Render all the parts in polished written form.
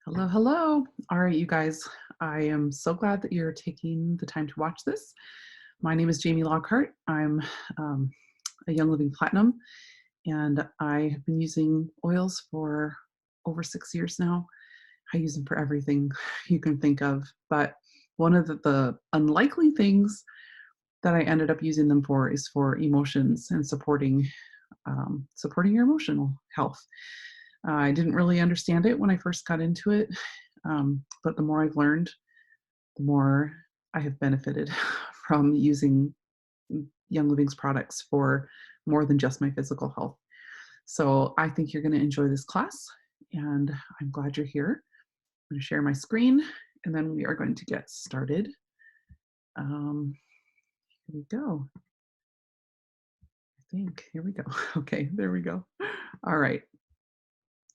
Hello, hello. All right, you guys. I am so glad that you're taking the time to watch this. My name is Jamie Lockhart. I'm a Young Living Platinum, and I have been using oils for over 6 years now. I use them for everything you can think of. But one of the unlikely things that I ended up using them for is for emotions and supporting your emotional health. I didn't really understand it when I first got into it, but the more I've learned, the more I have benefited from using Young Living's products for more than just my physical health. So I think you're going to enjoy this class, and I'm glad you're here. I'm going to share my screen, and then we are going to get started. Here we go. Here we go. Okay, there we go. All right.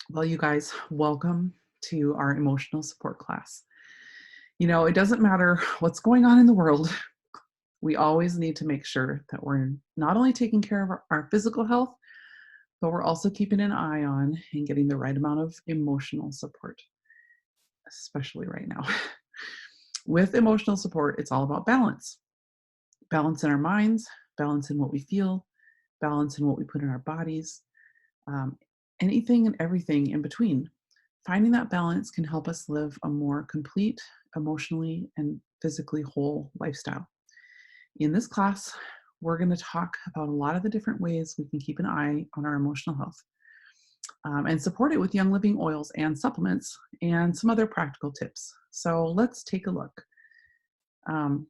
Well, you guys, welcome to our emotional support class. You know, it doesn't matter what's going on in the world. We always need to make sure that we're not only taking care of our physical health, but we're also keeping an eye on and getting the right amount of emotional support, especially right now. With emotional support, it's all about balance. Balance in our minds, balance in what we feel, balance in what we put in our bodies, anything and everything in between. Finding that balance can help us live a more complete, emotionally and physically whole lifestyle. In this class, we're going to talk about a lot of the different ways we can keep an eye on our emotional health and support it with Young Living oils and supplements and some other practical tips. So let's take a look. Um,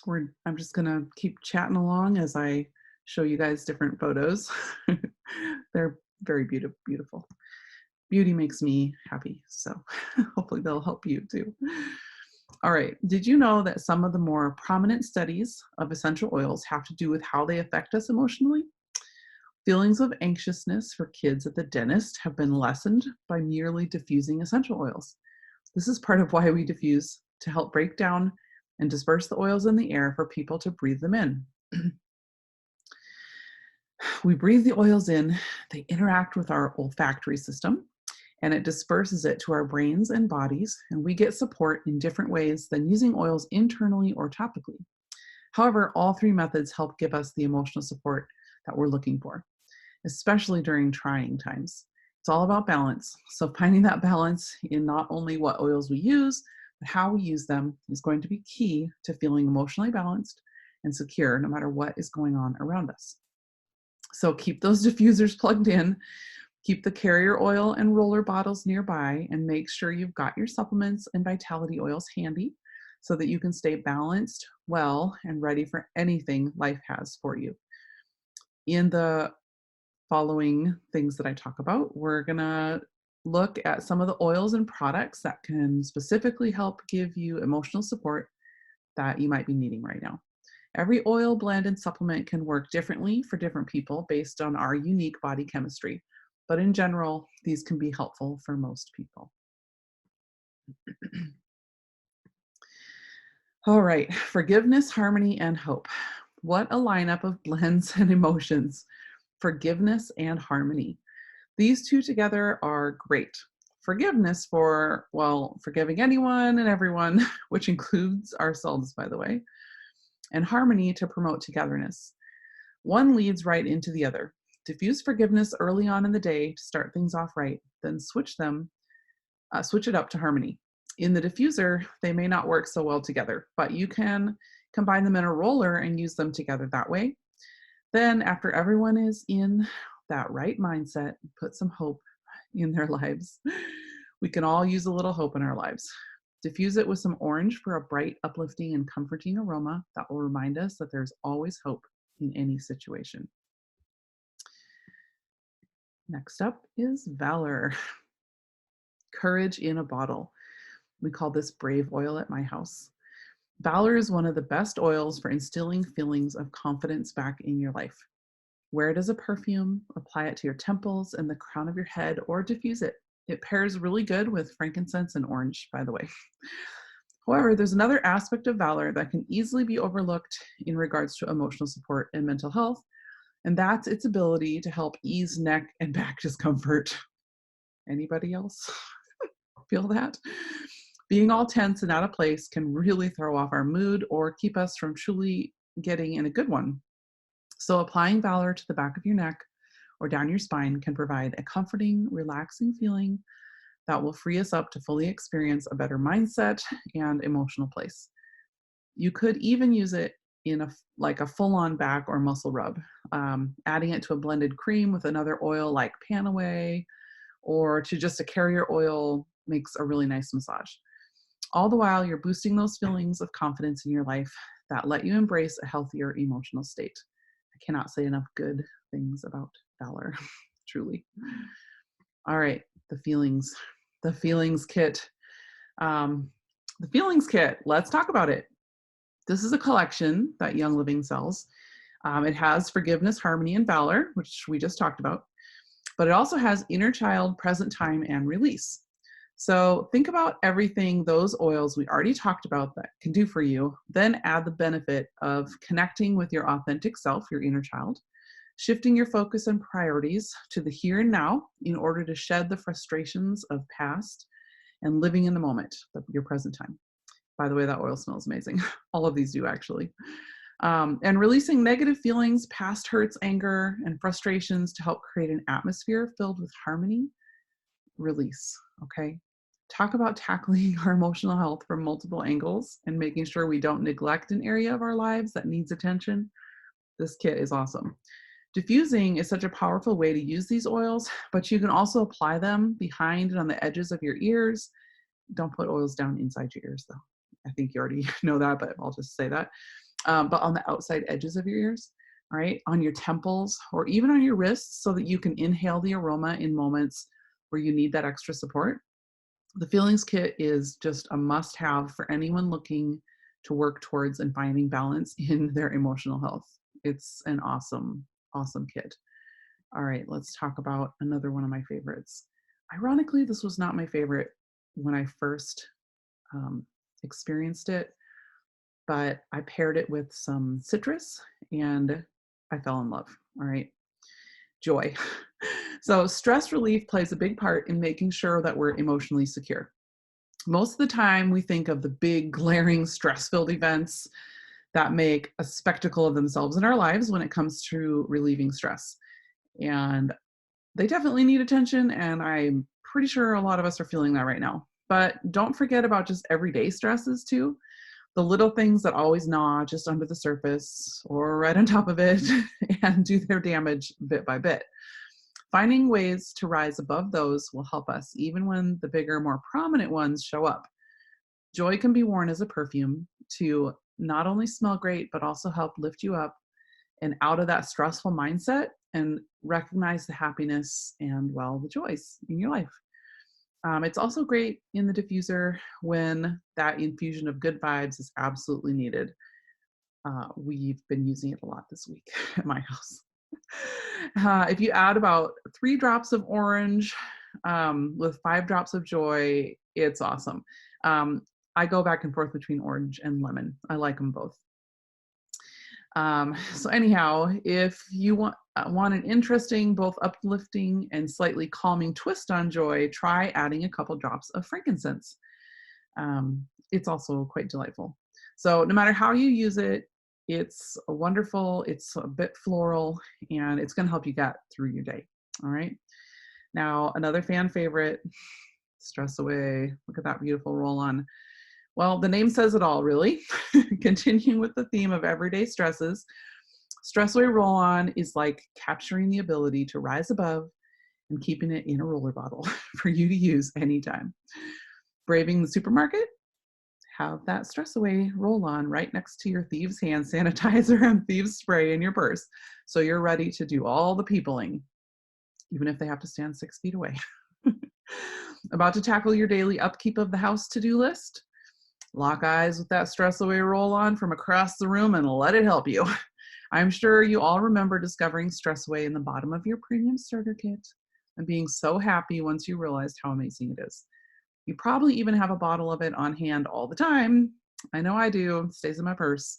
I'm just going to keep chatting along as I show you guys different photos. They're very beautiful. Beauty makes me happy, so hopefully they'll help you too. All right, did you know that some of the more prominent studies of essential oils have to do with how they affect us emotionally? Feelings of anxiousness for kids at the dentist have been lessened by merely diffusing essential oils. This is part of why we diffuse, to help break down and disperse the oils in the air for people to breathe them in. We breathe the oils in, they interact with our olfactory system, and it disperses it to our brains and bodies, and we get support in different ways than using oils internally or topically. However, all three methods help give us the emotional support that we're looking for, especially during trying times. It's all about balance. So finding that balance in not only what oils we use, but how we use them is going to be key to feeling emotionally balanced and secure no matter what is going on around us. So keep those diffusers plugged in. Keep the carrier oil and roller bottles nearby, and make sure you've got your supplements and vitality oils handy so that you can stay balanced, well, and ready for anything life has for you. In the following things that I talk about, we're going to look at some of the oils and products that can specifically help give you emotional support that you might be needing right now. Every oil, blend, and supplement can work differently for different people based on our unique body chemistry. But in general, these can be helpful for most people. All right, forgiveness, harmony, and hope. What a lineup of blends and emotions. Forgiveness and harmony. These two together are great. Forgiveness for, well, forgiving anyone and everyone, which includes ourselves, by the way, and harmony to promote togetherness. One leads right into the other. Diffuse forgiveness early on in the day to start things off right, then switch it up to harmony. In the diffuser, they may not work so well together, but you can combine them in a roller and use them together that way. Then after everyone is in that right mindset, put some hope in their lives. We can all use a little hope in our lives. Diffuse it with some orange for a bright, uplifting, and comforting aroma that will remind us that there's always hope in any situation. Next up is Valor Courage in a bottle. We call this Brave oil at my house. Valor is one of the best oils for instilling feelings of confidence back in your life. Wear it as a perfume, apply it to your temples and the crown of your head, or diffuse it. It pairs really good with frankincense and orange, by the way. However, there's another aspect of Valor that can easily be overlooked in regards to emotional support and mental health, and that's its ability to help ease neck and back discomfort. Anybody else? Feel that? Being all tense and out of place can really throw off our mood or keep us from truly getting in a good one. So applying Valor to the back of your neck or down your spine can provide a comforting, relaxing feeling that will free us up to fully experience a better mindset and emotional place. You could even use it in like a full-on back or muscle rub, adding it to a blended cream with another oil like Panaway, or to just a carrier oil makes a really nice massage. All the while, you're boosting those feelings of confidence in your life that let you embrace a healthier emotional state. I cannot say enough good things about Valor, truly. All right, the feelings kit. The feelings kit, let's talk about it. This is a collection that Young Living sells. It has forgiveness, harmony, and valor, which we just talked about, but it also has inner child, present time, and release. So think about everything those oils we already talked about that can do for you, then add the benefit of connecting with your authentic self, your inner child, shifting your focus and priorities to the here and now in order to shed the frustrations of past and living in the moment, your present time. By the way, that oil smells amazing. All of these do actually. And releasing negative feelings, past hurts, anger, and frustrations to help create an atmosphere filled with harmony, release, okay? Talk about tackling our emotional health from multiple angles and making sure we don't neglect an area of our lives that needs attention. This kit is awesome. Diffusing is such a powerful way to use these oils, but you can also apply them behind and on the edges of your ears. Don't put oils down inside your ears though. I think you already know that, but I'll just say that. But on the outside edges of your ears, right? On your temples or even on your wrists so that you can inhale the aroma in moments where you need that extra support. The Feelings Kit is just a must-have for anyone looking to work towards and finding balance in their emotional health. It's an awesome, awesome kit. All right, let's talk about another one of my favorites. Ironically, this was not my favorite when I first experienced it, but I paired it with some citrus and I fell in love. All right. Joy. So stress relief plays a big part in making sure that we're emotionally secure. Most of the time we think of the big glaring stress-filled events that make a spectacle of themselves in our lives when it comes to relieving stress. And they definitely need attention, and I'm pretty sure a lot of us are feeling that right now. But don't forget about just everyday stresses too. The little things that always gnaw just under the surface or right on top of it and do their damage bit by bit. Finding ways to rise above those will help us even when the bigger, more prominent ones show up. Joy can be worn as a perfume to not only smell great, but also help lift you up and out of that stressful mindset and recognize the happiness and, well, the joys in your life. It's also great in the diffuser when that infusion of good vibes is absolutely needed. We've been using it a lot this week at my house. If you add about 3 drops of orange with 5 drops of joy, it's awesome. I go back and forth between orange and lemon. I like them both. So anyhow, if you want an interesting, both uplifting and slightly calming twist on joy, try adding a couple drops of frankincense. It's also quite delightful. So no matter how you use it, it's wonderful, it's a bit floral, and it's going to help you get through your day. All right. Now, another fan favorite, Stress Away. Look at that beautiful roll-on. Well, the name says it all, really. Continuing with the theme of everyday stresses, Stress Away Roll-On is like capturing the ability to rise above and keeping it in a roller bottle for you to use anytime. Braving the supermarket? Have that Stress Away Roll-On right next to your Thieves hand sanitizer and Thieves spray in your purse, so you're ready to do all the peopling, even if they have to stand 6 feet away. About to tackle your daily upkeep of the house to-do list? Lock eyes with that Stress Away Roll-On from across the room and let it help you. I'm sure you all remember discovering Stress Away in the bottom of your premium starter kit and being so happy once you realized how amazing it is. You probably even have a bottle of it on hand all the time. I know I do. It stays in my purse.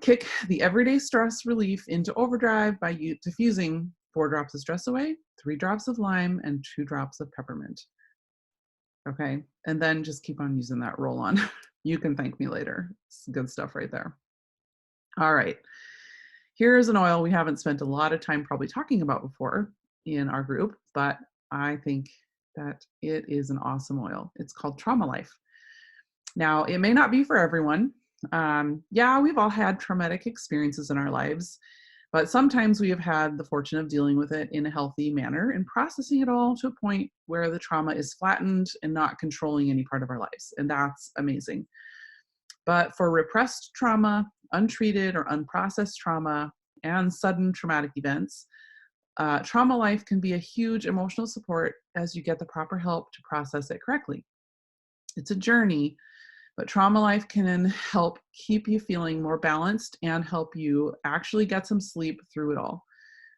Kick the everyday stress relief into overdrive by diffusing 4 drops of Stress Away, 3 drops of lime, and 2 drops of peppermint. Okay. And then just keep on using that roll-on. You can thank me later. It's good stuff right there. All right. Here's an oil we haven't spent a lot of time probably talking about before in our group, but I think that it is an awesome oil. It's called Trauma Life. Now, it may not be for everyone. Yeah, we've all had traumatic experiences in our lives, but sometimes we have had the fortune of dealing with it in a healthy manner and processing it all to a point where the trauma is flattened and not controlling any part of our lives. And that's amazing. But for repressed trauma, untreated or unprocessed trauma, and sudden traumatic events, Trauma Life can be a huge emotional support as you get the proper help to process it correctly. It's a journey, but Trauma Life can help keep you feeling more balanced and help you actually get some sleep through it all,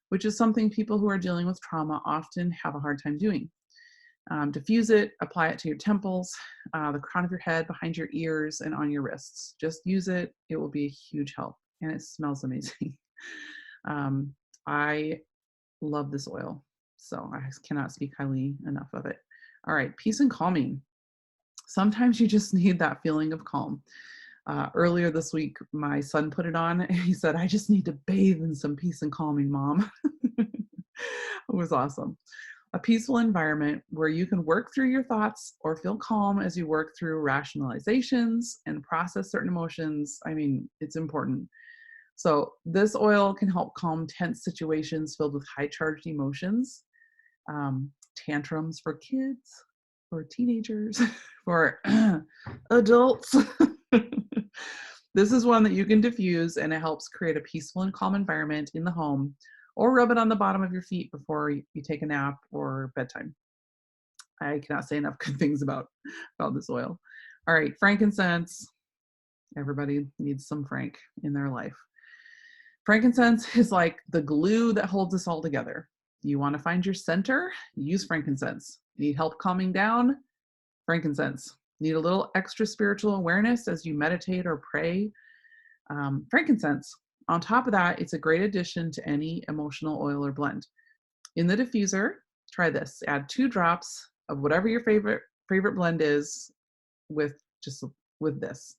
which is something people who are dealing with trauma often have a hard time doing. Diffuse it, apply it to your temples, the crown of your head, behind your ears, and on your wrists. Just use it. It will be a huge help, and it smells amazing. I love this oil, so I cannot speak highly enough of it. All right, peace and calming. Sometimes you just need that feeling of calm. Earlier this week, my son put it on, and he said, "I just need to bathe in some peace and calming, Mom." It was awesome. A peaceful environment where you can work through your thoughts or feel calm as you work through rationalizations and process certain emotions. I mean, it's important. So this oil can help calm tense situations filled with high charged emotions, tantrums for kids, for teenagers, for adults. This is one that you can diffuse, and it helps create a peaceful and calm environment in the home, or rub it on the bottom of your feet before you take a nap or bedtime. I cannot say enough good things about this oil. All right, frankincense. Everybody needs some frank in their life. Frankincense is like the glue that holds us all together. You want to find your center? Use frankincense. Need help calming down? Frankincense. Need a little extra spiritual awareness as you meditate or pray? Frankincense. On top of that, it's a great addition to any emotional oil or blend. In the diffuser, try this. Add 2 drops of whatever your favorite blend is with this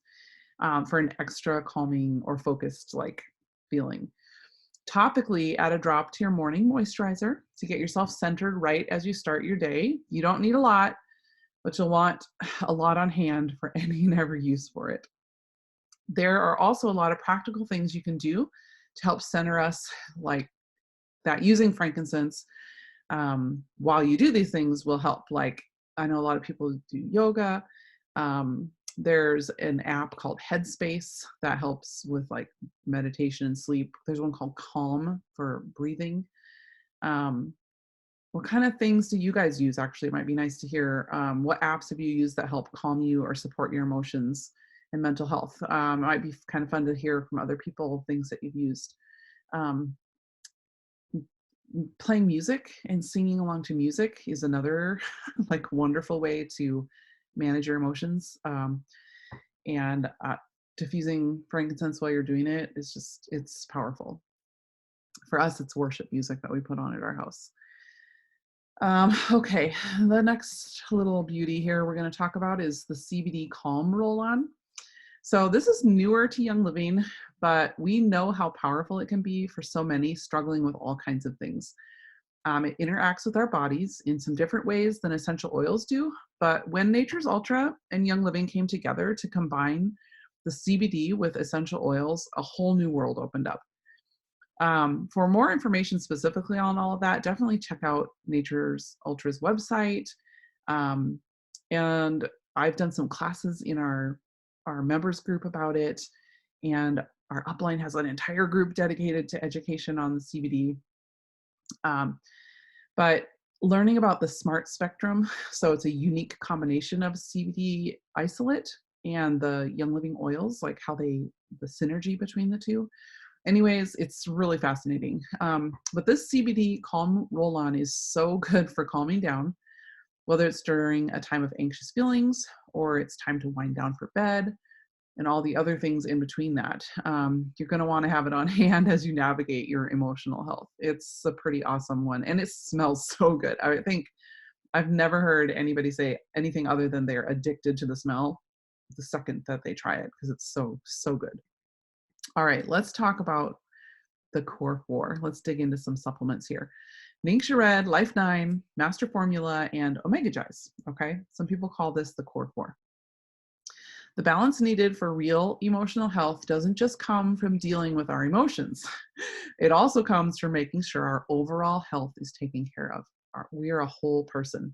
for an extra calming or focused like feeling. Topically, add a drop to your morning moisturizer to get yourself centered right as you start your day. You don't need a lot, but you'll want a lot on hand for any and every use for it. There are also a lot of practical things you can do to help center us, like that using frankincense while you do these things will help. Like, I know a lot of people do yoga. There's an app called Headspace that helps with like meditation and sleep. There's one called Calm for breathing. What kind of things do you guys use? Actually, it might be nice to hear. What apps have you used that help calm you or support your emotions and mental health? It might be kind of fun to hear from other people things that you've used. Playing music and singing along to music is another like wonderful way to manage your emotions. And diffusing frankincense while you're doing it is just, it's powerful. For us, it's worship music that we put on at our house. Okay, the next little beauty here we're going to talk about is the CBD Calm Roll-On. So this is newer to Young Living, but we know how powerful it can be for so many struggling with all kinds of things. It interacts with our bodies in some different ways than essential oils do, but when Nature's Ultra and Young Living came together to combine the CBD with essential oils, a whole new world opened up. For more information specifically on all of that, definitely check out Nature's Ultra's website. And I've done some classes in our members group about it, and our upline has an entire group dedicated to education on the CBD. But learning about the smart spectrum, so it's a unique combination of CBD isolate and the Young Living oils, like how the synergy between the two. Anyways, it's really fascinating. But this CBD Calm Roll-On is so good for calming down, whether it's during a time of anxious feelings or it's time to wind down for bed and all the other things in between that. You're going to want to have it on hand as you navigate your emotional health. It's a pretty awesome one, and it smells so good. I think I've never heard anybody say anything other than they're addicted to the smell the second that they try it, because it's so, so good. All right, let's talk about the core four. Let's dig into some supplements here. Ningxia Red, Life 9, Master Formula, and Omega Gize. Okay, some people call this the core four. The balance needed for real emotional health doesn't just come from dealing with our emotions. It also comes from making sure our overall health is taken care of. We are a whole person,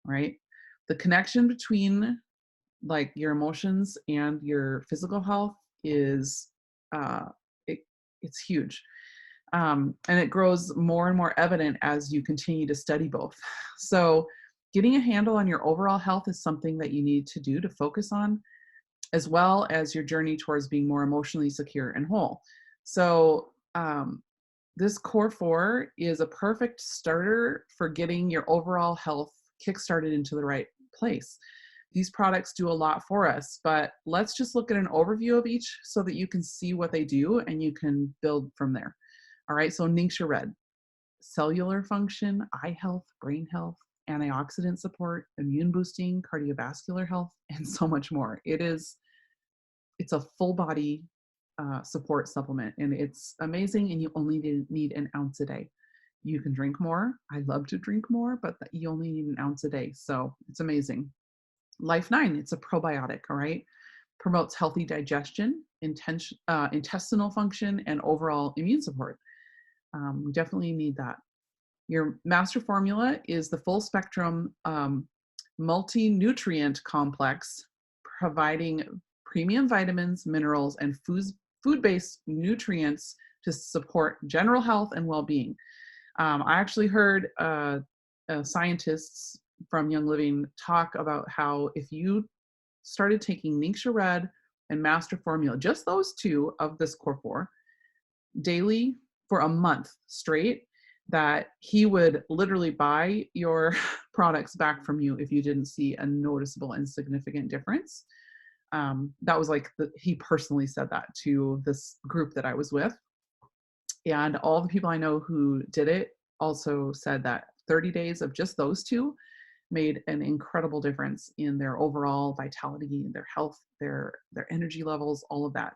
right? The connection between like your emotions and your physical health is it's huge. And it grows more and more evident as you continue to study both. So getting a handle on your overall health is something that you need to do to focus on, as well as your journey towards being more emotionally secure and whole. So this core four is a perfect starter for getting your overall health kickstarted into the right place. These products do a lot for us, but let's just look at an overview of each so that you can see what they do and you can build from there. All right, so Ningxia Red, cellular function, eye health, brain health, antioxidant support, immune boosting, cardiovascular health, and so much more. It's a full body support supplement, and it's amazing, and you only need an ounce a day. You can drink more. I love to drink more, but you only need an ounce a day, so it's amazing. Life 9, it's a probiotic, all right? Promotes healthy digestion, intestinal function, and overall immune support. We definitely need that. Your master formula is the full spectrum multi-nutrient complex, providing premium vitamins, minerals, and food-based nutrients to support general health and well-being. I actually heard scientists from Young Living talk about how if you started taking Ningxia Red and Master Formula, just those two of this core four, daily for a month straight, that he would literally buy your products back from you if you didn't see a noticeable and significant difference. That was like, he personally said that to this group that I was with. And all the people I know who did it also said that 30 days of just those two made an incredible difference in their overall vitality, their health, their energy levels, all of that.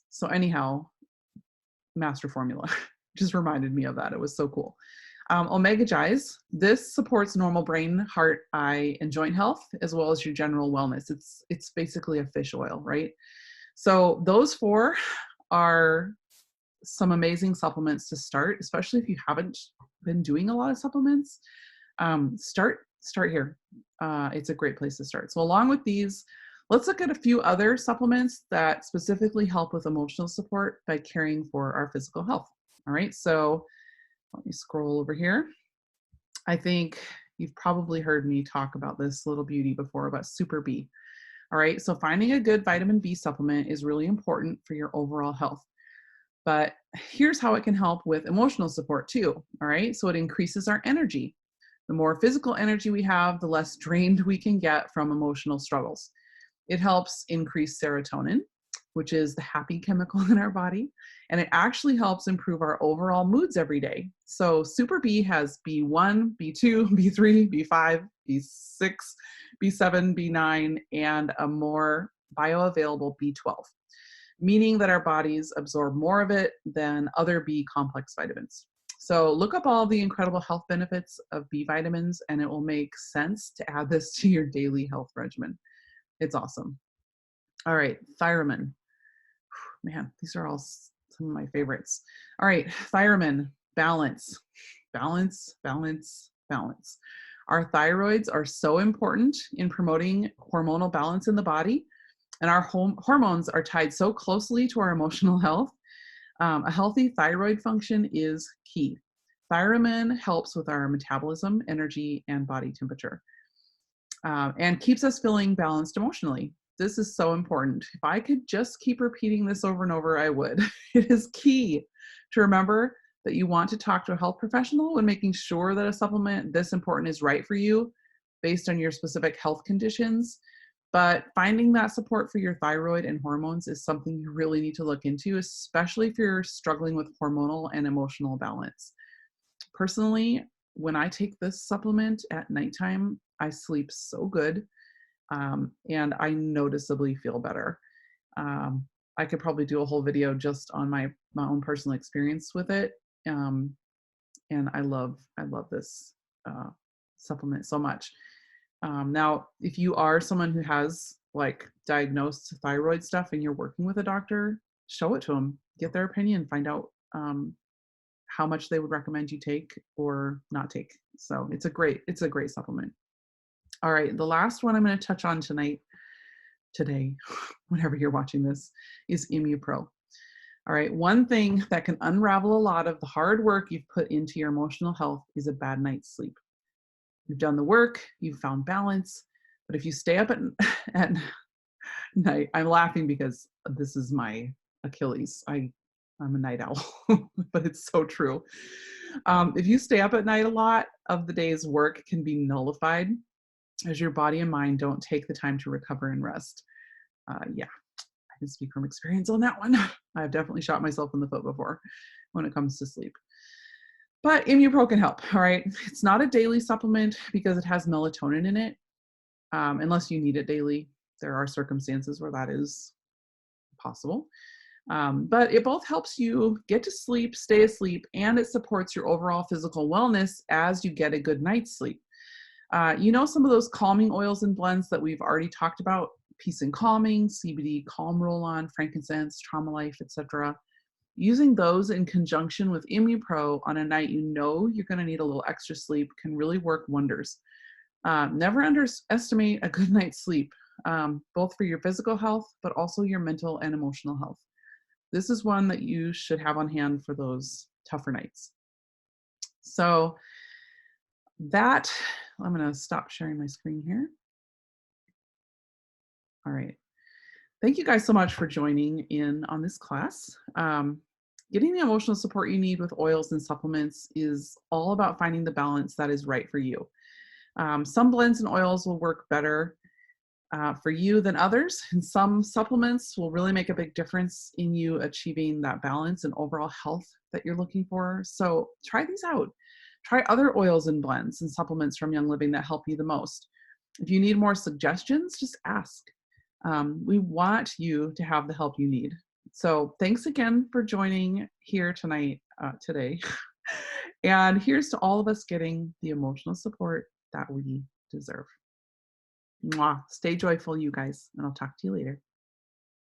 So anyhow, Master Formula just reminded me of that. It was so cool. Omega Gize, this supports normal brain, heart, eye, and joint health, as well as your general wellness. It's basically a fish oil, right? So those four are some amazing supplements to start, especially if you haven't been doing a lot of supplements. Start here. It's a great place to start. So along with these, let's look at a few other supplements that specifically help with emotional support by caring for our physical health. All right, so let me scroll over here. I think you've probably heard me talk about this little beauty before, about Super B. All right, so finding a good vitamin B supplement is really important for your overall health. But here's how it can help with emotional support too. All right, so it increases our energy. The more physical energy we have, the less drained we can get from emotional struggles. It helps increase serotonin, which is the happy chemical in our body, and it actually helps improve our overall moods every day. So Super B has B1, B2, B3, B5, B6, B7, B9, and a more bioavailable B12, meaning that our bodies absorb more of it than other B complex vitamins. So look up all the incredible health benefits of B vitamins, and it will make sense to add this to your daily health regimen. It's awesome. All right, Fireman. Man, these are all some of my favorites. All right, Fireman, balance, balance, balance, balance. Our thyroids are so important in promoting hormonal balance in the body, and our hormones are tied so closely to our emotional health. A healthy thyroid function is key. Fireman helps with our metabolism, energy, and body temperature, and keeps us feeling balanced emotionally. This is so important. If I could just keep repeating this over and over, I would. It is key to remember that you want to talk to a health professional when making sure that a supplement this important is right for you based on your specific health conditions. But finding that support for your thyroid and hormones is something you really need to look into, especially if you're struggling with hormonal and emotional balance. Personally, when I take this supplement at nighttime, I sleep so good, and I noticeably feel better. Um, I could probably do a whole video just on my own personal experience with it, um, and I love this supplement so much. Now, if you are someone who has like diagnosed thyroid stuff and you're working with a doctor, show it to them, get their opinion, find out how much they would recommend you take or not take. So it's a great supplement. All right, the last one I'm going to touch on today, whenever you're watching this, is ImmuPro. All right, one thing that can unravel a lot of the hard work you've put into your emotional health is a bad night's sleep. You've done the work, you've found balance, but if you stay up at night, I'm laughing because this is my Achilles. I'm a night owl, but it's so true. If you stay up at night, a lot of the day's work can be nullified as your body and mind don't take the time to recover and rest. Yeah, I can speak from experience on that one. I've definitely shot myself in the foot before when it comes to sleep. But ImmuPro can help, all right? It's not a daily supplement because it has melatonin in it, unless you need it daily. There are circumstances where that is possible. But it both helps you get to sleep, stay asleep, and it supports your overall physical wellness as you get a good night's sleep. Some of those calming oils and blends that we've already talked about, Peace and Calming, CBD, Calm Rollon, Frankincense, Trauma Life, etc. Using those in conjunction with ImmuPro on a night you know you're going to need a little extra sleep can really work wonders. Never underestimate a good night's sleep, both for your physical health, but also your mental and emotional health. This is one that you should have on hand for those tougher nights. So I'm going to stop sharing my screen here. All right. Thank you guys so much for joining in on this class. Getting the emotional support you need with oils and supplements is all about finding the balance that is right for you. Some blends and oils will work better for you than others, and some supplements will really make a big difference in you achieving that balance and overall health that you're looking for. So try these out. Try other oils and blends and supplements from Young Living that help you the most. If you need more suggestions, just ask. We want you to have the help you need. So thanks again for joining here today. And here's to all of us getting the emotional support that we deserve. Mwah. Stay joyful, you guys, and I'll talk to you later.